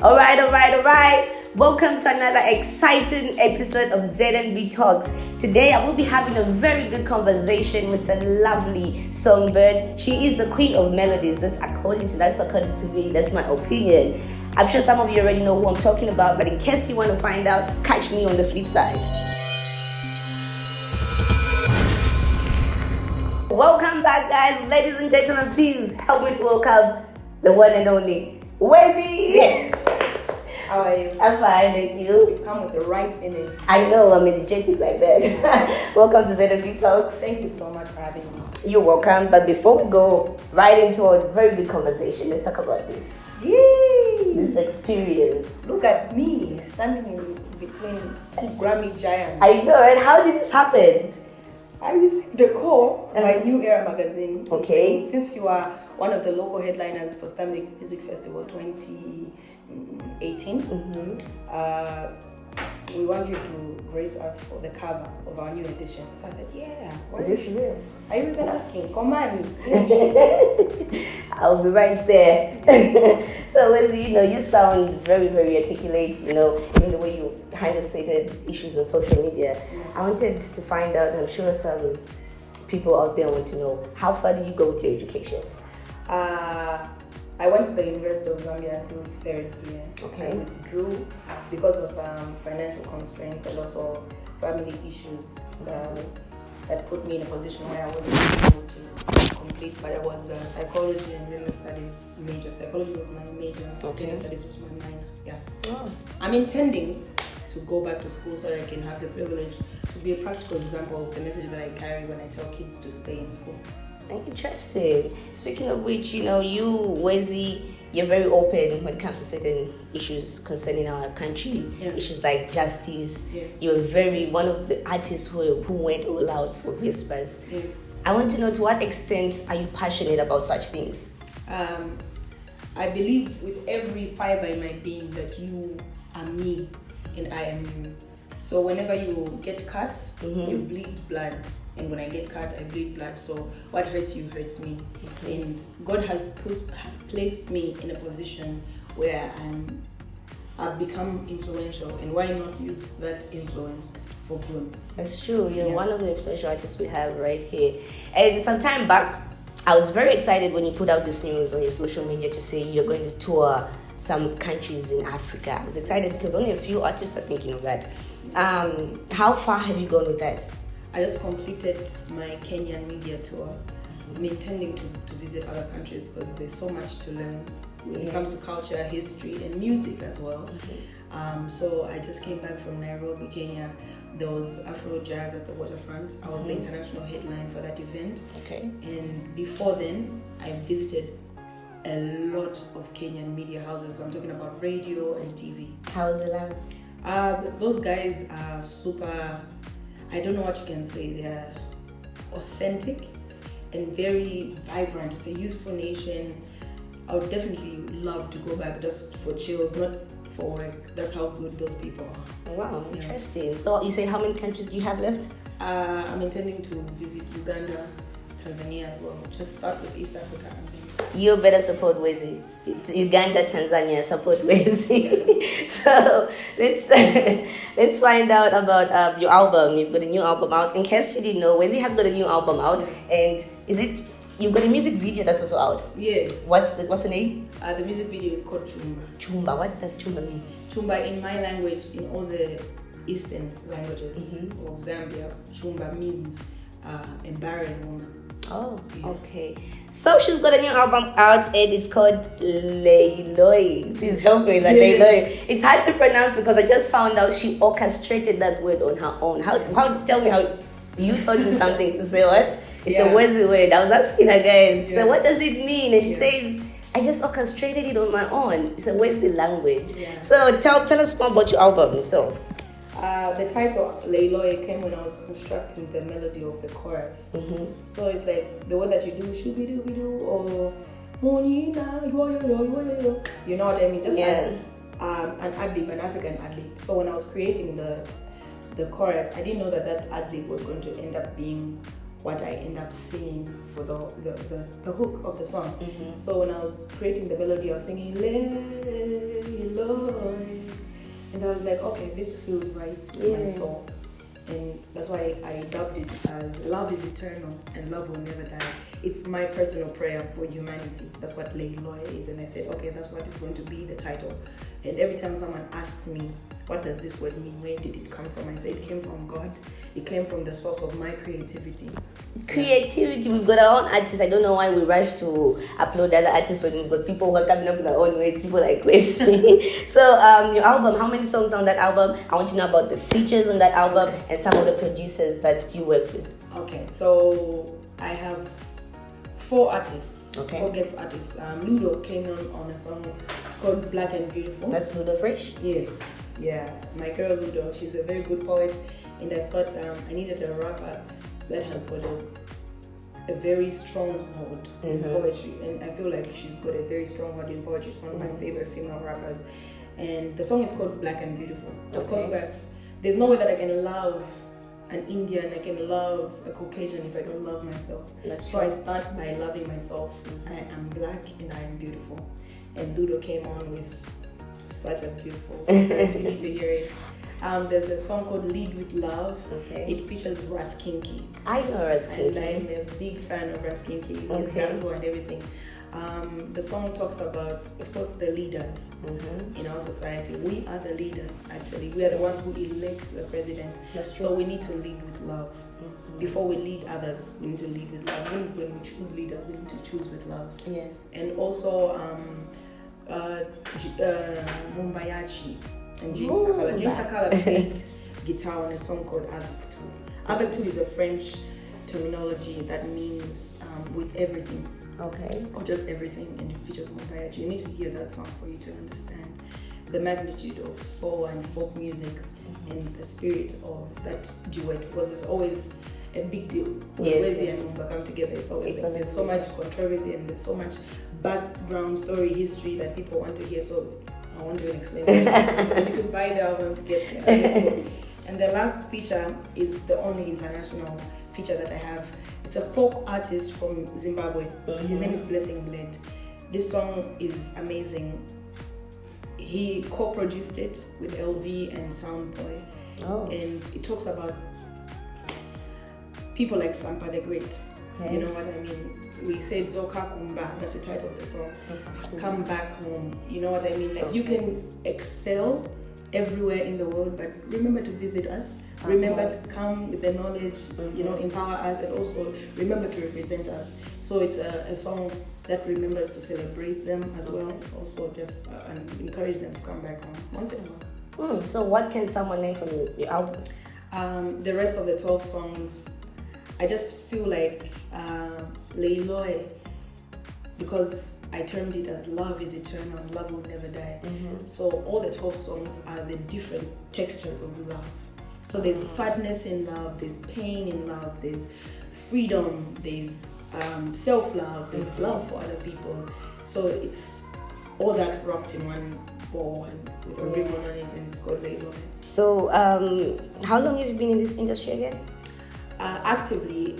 Alright. Welcome to another exciting episode of ZMB Talks. Today I will be having a very good conversation with a lovely songbird. She is the queen of melodies. That's according to me. That's my opinion. I'm sure some of you already know who I'm talking about, but in case you want to find out, catch me on the flip side. Welcome back, guys. Ladies and gentlemen, please help me to welcome the one and only Wezi. How are you? I'm fine, thank you. You come with the right energy. I know, I'm energetic like that. Welcome to ZMB Talks. Thank you so much for having me. You're welcome. But before we go right into a very good conversation, let's talk about this. Yay! This experience. Look at me standing in between two Grammy giants. I know, right? How did this happen? I received a call by New Era magazine. Okay. Since you are one of the local headliners for Zambian Music Festival 2018, we want you to grace us for the cover of our new edition. So I said, yeah. Is this real? Are you even asking? Command. I'll be right there. So, Wezi, you sound very, very articulate, even the way you kind of stated issues on social media. I wanted to find out, I'm sure some people out there want to know, how far did you go with your education? I went to the University of Zambia until third year. Okay. I withdrew because of financial constraints and also family issues that put me in a position where I wasn't able to complete. But I was a psychology and gender studies major. Psychology was my major. Okay. Gender studies was my minor. Yeah. Oh. I'm intending to go back to school so that I can have the privilege to be a practical example of the message that I carry when I tell kids to stay in school. Interesting. Speaking of which, you, Wezi, you're very open when it comes to certain issues concerning our country, issues like justice. Yeah. You're one of the artists who went all out for Whispers. Yeah. I want to know, to what extent are you passionate about such things? I believe with every fiber in my being that you are me and I am you. So whenever you get cut, you bleed blood. And when I get cut, I bleed blood. So what hurts you hurts me. Okay. And God has placed me in a position where I've become influential. And why not use that influence for good? That's true. You're one of the influential artists we have right here. And some time back, I was very excited when you put out this news on your social media to say you're going to tour some countries in Africa. I was excited because only a few artists are thinking of that. How far have you gone with that? I just completed my Kenyan media tour. I'm intending to visit other countries because there's so much to learn when it comes to culture, history, and music as well. Okay. So I just came back from Nairobi, Kenya. There was Afro Jazz at the waterfront. I was the international headline for that event. Okay. And before then, I visited a lot of Kenyan media houses. I'm talking about radio and TV. How was the love? Those guys are super. I don't know what you can say. They're authentic and very vibrant. It's a youthful nation. I would definitely love to go back just for chills, not for work. That's how good those people are. Wow, interesting. So you say how many countries do you have left? I'm intending to visit Uganda, Tanzania as well. Just start with East Africa and then. You better support Wezi. Uganda, Tanzania, support Wezi. So let's find out about your album. You've got a new album out. In case you didn't know, Wezi has got a new album out, and you've got a music video that's also out? Yes. What's the name? The music video is called Chumba. Chumba. What does Chumba mean? Chumba in my language, in all the Eastern languages of Zambia, Chumba means a barren woman. Oh, okay. So she's got a new album out and it's called Leiloe. Please help me with that. Leiloe. It's hard to pronounce because I just found out she orchestrated that word on her own. How tell me how you told me something to say what? It's a Wezi word. I was asking her guys, so what does it mean? And she says, I just orchestrated it on my own. It's a Wezi language. Yeah. So tell us more about your album. So the title Leiloe came when I was constructing the melody of the chorus. So it's like the word that you do, shoo-be-doo-be-doo, or monina, you know what I mean? Just an ad-lib, an African ad-lib. So when I was creating the chorus, I didn't know that ad-lib was going to end up being what I end up singing for the hook of the song. So when I was creating the melody, I was singing Leiloe, like, okay, this feels right with my soul. And that's why I dubbed it as Love is Eternal and Love Will Never Die. It's my personal prayer for humanity. That's what Leiloe is. And I said, okay, that's what is going to be the title. And every time someone asks me, what does this word mean? Where did it come from? I say it came from God. It came from the source of my creativity. Creativity. We've got our own artists. I don't know why we rush to upload other artists when we've got people who are coming up with their own words. People like Wezi. So your album, how many songs on that album? I want to know about the features on that album and some of the producers that you work with. Okay, so I have 4 artists. Okay. 4 guest artists. Ludo came on a song called Black and Beautiful. That's Ludo Fresh? Yes. Yeah, my girl Ludo, she's a very good poet, and I thought I needed a rapper that has got a very strong hold in poetry, and I feel like she's got a very strong hold in poetry. She's one of my favorite female rappers, and the song is called Black and Beautiful. Of course, there's no way that I can love an Indian, I can love a Caucasian if I don't love myself. So I start by loving myself. I am black and I am beautiful, and Ludo came on with such a beautiful voice. You need to hear it. There's a song called Lead With Love. It features Ras Kinky. I know Ras Kinky. And I'm a big fan of Ras Kinky. His dancehall and everything. The song talks about, of course, the leaders in our society. We are the leaders, actually. We are the ones who elect the president. That's true. So we need to lead with love. Before we lead others, we need to lead with love. When we choose leaders, we need to choose with love. Yeah. And also Mumbayachi and James Sakala. James Sakala played guitar on a song called Advocacy. Advocacy is a French terminology that means with everything. Okay. Or just everything, and it features Mumbayachi. You need to hear that song for you to understand the magnitude of soul and folk music and the spirit of that duet, because it's always a big deal. Wezi and Mumba come together. It's always there's so much controversy and there's so much background story history that people want to hear. So I want to explain that. You need to buy the album to get there. And the last feature is the only international feature that I have. It's a folk artist from Zimbabwe. His name is Blessing Blade. This song is amazing. He co-produced it with LV and Soundboy. And it talks about people like Sampa the Great. You know what I mean? We say Zoka Kumba, that's the title of the song. Come back home. You know what I mean? Like you can excel everywhere in the world, but remember to visit us. Remember to come with the knowledge, empower us, and also remember to represent us. So it's a song that remembers to celebrate them as well. Also just and encourage them to come back home once in a while. So what can someone learn from your album? The rest of the 12 songs, I just feel like Leiloe, because I termed it as Love is Eternal and Love Will Never Die. So all the 12 songs are the different textures of love. So there's sadness in love, there's pain in love, there's freedom, there's self-love, there's love for other people. So it's all that wrapped in one ball and with a ribbon on it, and it's called Leiloe. So how long have you been in this industry again? Actively,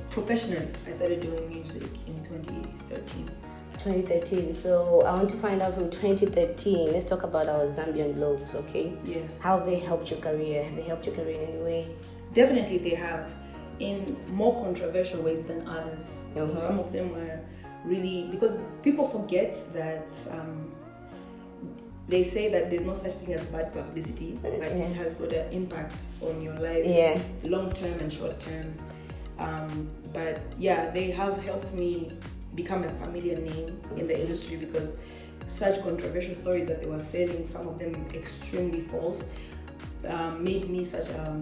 professionally, I started doing music in 2013. 2013. So I want to find out from 2013. Let's talk about our Zambian blogs, okay? Yes. How have they helped your career? Have they helped your career in any way? Definitely they have, in more controversial ways than others. Some of them were really, because people forget that they say that there's no such thing as bad publicity, but it has got an impact on your life, long term and short term. But yeah, they have helped me become a familiar name in the industry, because such controversial stories that they were selling, some of them extremely false, made me such a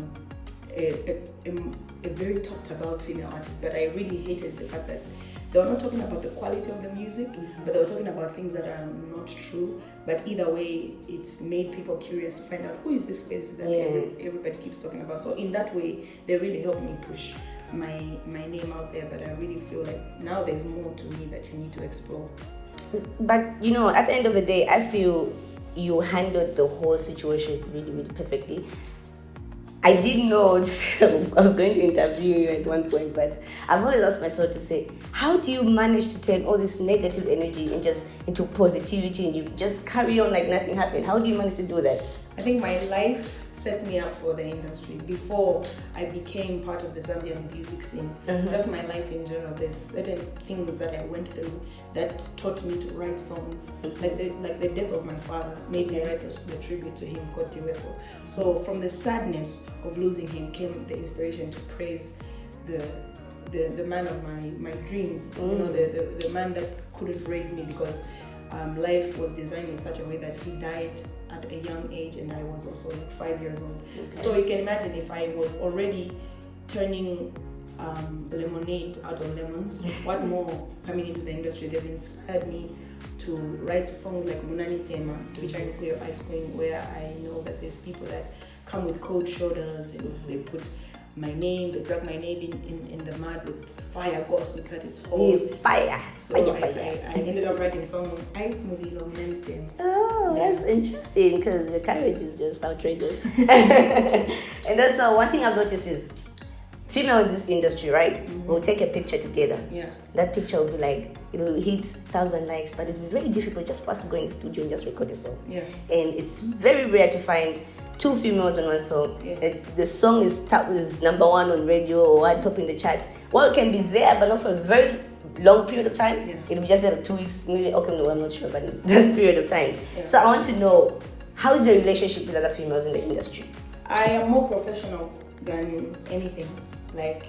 very talked about female artist. But I really hated the fact that they were not talking about the quality of the music, but they were talking about things that are not true. But either way, it's made people curious to find out who is this face that everybody keeps talking about. So in that way, they really helped me push my name out there. But I really feel like now there's more to me that you need to explore. But at the end of the day, I feel you handled the whole situation really, really perfectly. I didn't know I was going to interview you at one point, but I've always asked myself to say, how do you manage to turn all this negative energy into positivity, and you just carry on like nothing happened? How do you manage to do that? I think my life set me up for the industry before I became part of the Zambian music scene. Just my life in general, there's certain things that I went through that taught me to write songs. Like the death of my father made me write the tribute to him, Kotiwepo. So from the sadness of losing him came the inspiration to praise the man of my dreams. You know, the man that couldn't raise me because life was designed in such a way that he died at a young age, and I was also like 5 years old. So you can imagine if I was already turning lemonade out of lemons, what more coming into the industry? They've inspired me to write songs like Munani Tema, featuring Clear Ice Queen, where I know that there's people that come with cold shoulders and they put my name, they drag my name in the mud with fire gossip that is false. Fire. So I ended up writing a song on Ice Movie Munani Tema. Oh, that's interesting because your courage is just outrageous. And also, one thing I've noticed is female in this industry, right? We'll take a picture together. Yeah. That picture will be like, it will hit 1,000 likes, but it will be very difficult just for us to go in the studio and just record a song. Yeah. And it's very rare to find two females on one song. Yeah. The song is number one on radio or top in the charts. Well, it can be there, but not for a very long period of time. Yeah. It'll be just there 2 weeks, maybe. Okay, no, I'm not sure, but that period of time. Yeah. So I want to know, how is your relationship with other females in the industry? I am more professional than anything. Like,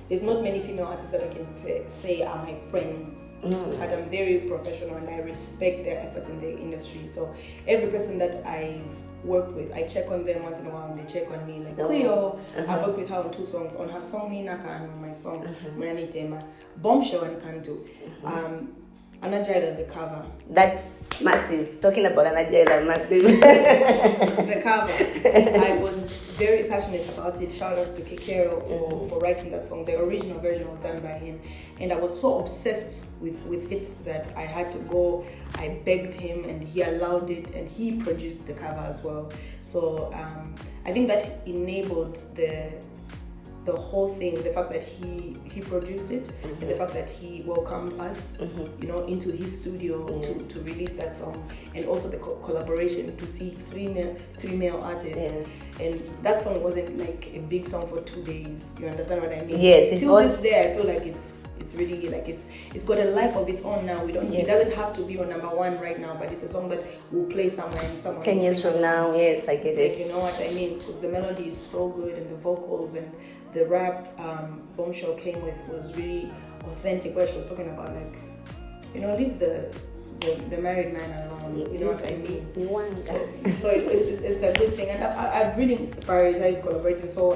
there's not many female artists that I can say are my friends. But I'm very professional and I respect their efforts in the industry. So every person that I've worked with, I check on them once in a while and they check on me. Like Cleo, I've worked with her on 2 songs, on her song Ninaka and on my song Munani Tema. Bombshell and Kanto. Anajaila, the cover. That massive. Talking about Anajaila, massive. The cover. I was very passionate about it. Shout out to Kekero for writing that song. The original version was done by him. And I was so obsessed with it that I had to go. I begged him and he allowed it and he produced the cover as well. So I think that enabled the whole thing, the fact that he produced it and the fact that he welcomed us, into his studio to release that song, and also the collaboration to see three male artists. And that song wasn't like a big song for 2 days. You understand what I mean? Yes. Till this day, I feel like it's really like it's got a life of its own now. It doesn't have to be on number 1 right now, but it's a song that will play somewhere and someone 10 years from now. Yes, I get it. Like, you know what I mean? The melody is so good and the vocals and the rap Bombshell came with was really authentic, where she was talking about like, leave the married man alone. You know what I mean? So it's a good thing, and I've really prioritized collaborating. So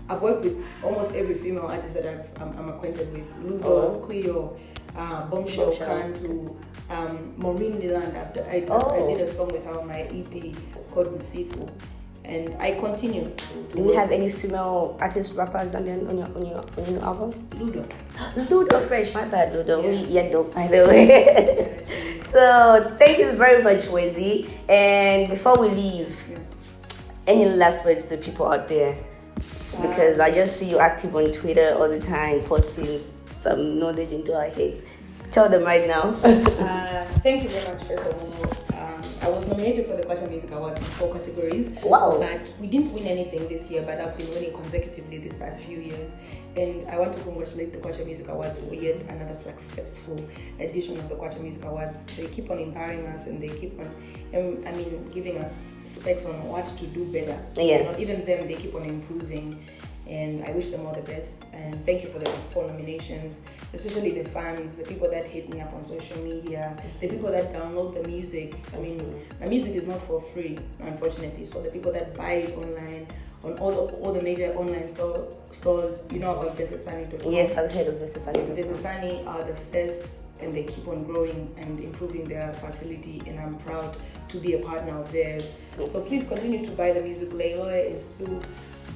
I've worked with almost every female artist that I'm acquainted with. Ludo, Cleo, Bombshell, Kantu, Maureen Deland. I did a song with her on my EP called Musiku. And I continue to Do we have any female artist, rappers, Zambian on your album? Ludo Fresh, my bad, Ludo. Yeah, dope, by the way. So thank you very much, Wezi. And before we leave, any last words to people out there? Because I just see you active on Twitter all the time, posting some knowledge into our heads. Tell them right now. Thank you very much, first of all. I was nominated for the Kwacha Music Awards in 4 categories. Wow. But we didn't win anything this year, but I've been winning consecutively these past few years. And I want to congratulate the Kwacha Music Awards for yet another successful edition of the Kwacha Music Awards. They keep on empowering us and they keep on, giving us specs on what to do better. Yeah. Even them, they keep on improving. And I wish them all the best. And thank you for the 4 nominations, especially the fans, the people that hit me up on social media, the people that download the music. My music is not for free, unfortunately. So the people that buy it online, on all the major online stores, you know about Vesesani.com. Yes, I've heard of Vesesani. Vesesani are the first, and they keep on growing and improving their facility, and I'm proud to be a partner of theirs. So please continue to buy the music. Leiloe is still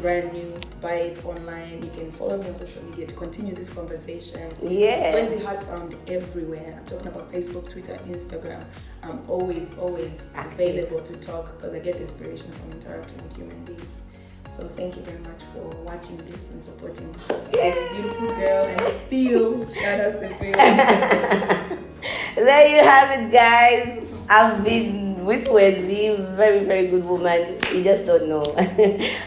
brand new. Buy it online. You can follow me on social media to continue this conversation. Yeah. It's Wezi HeartSound everywhere. I'm talking about Facebook, Twitter, Instagram. I'm always available to talk because I get inspiration from interacting with human beings. So thank you very much for watching this and supporting this beautiful girl and Phil. Shout out to Phil. There you have it, guys. I've been with Wezi, very, very good woman. You just don't know.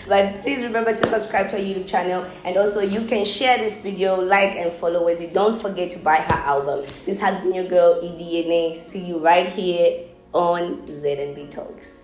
But please remember to subscribe to our YouTube channel, and also you can share this video, like and follow Wezi. Don't forget to buy her album. This has been your girl Edna. See you right here on ZMB Talks.